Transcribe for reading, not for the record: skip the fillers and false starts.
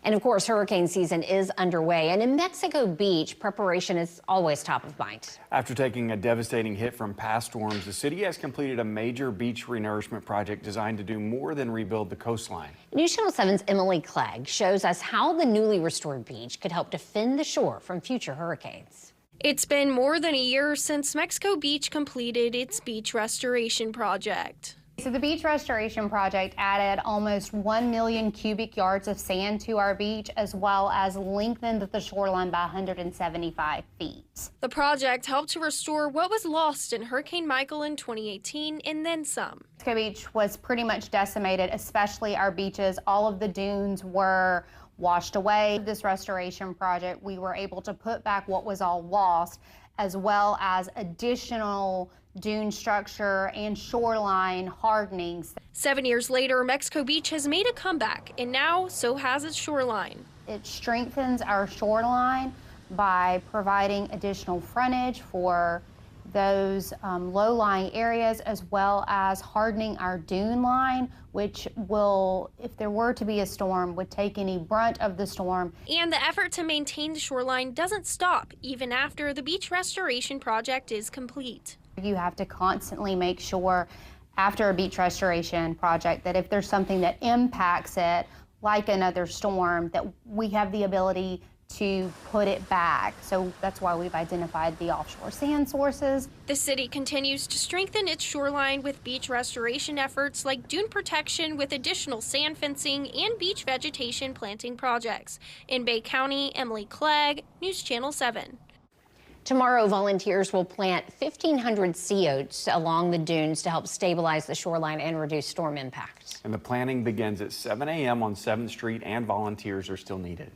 And of course, hurricane season is underway, and in Mexico Beach, preparation is always top of mind. After taking a devastating hit from past storms, the city has completed a major beach renourishment project designed to do more than rebuild the coastline. News Channel 7's Emily Clegg shows us how the newly restored beach could help defend the shore from future hurricanes. It's been more than a year since Mexico Beach completed its beach restoration project. So the beach restoration project added almost 1 million cubic yards of sand to our beach, as well as lengthened the shoreline by 175 feet. The project helped to restore what was lost in Hurricane Michael in 2018 and then some. Mexico Beach was pretty much decimated, especially our beaches. All of the dunes were washed away. This restoration project, we were able to put back what was all lost, as well as additional dune structure and shoreline hardenings. 7 years later, Mexico Beach has made a comeback, and now so has its shoreline. It strengthens our shoreline by providing additional frontage for those low-lying areas, as well as hardening our dune line, which will, if there were to be a storm, would take any brunt of the storm. And the effort to maintain the shoreline doesn't stop even after the beach restoration project is complete. You have to constantly make sure after a beach restoration project that if there's something that impacts it, like another storm, that we have the ability to put it back. So that's why we've identified the offshore sand sources. The city continues to strengthen its shoreline with beach restoration efforts like dune protection with additional sand fencing and beach vegetation planting projects. In Bay County, Emily Clegg, News Channel 7. Tomorrow, volunteers will plant 1,500 sea oats along the dunes to help stabilize the shoreline and reduce storm impact. And the planting begins at 7 a.m. on 7th Street, and volunteers are still needed.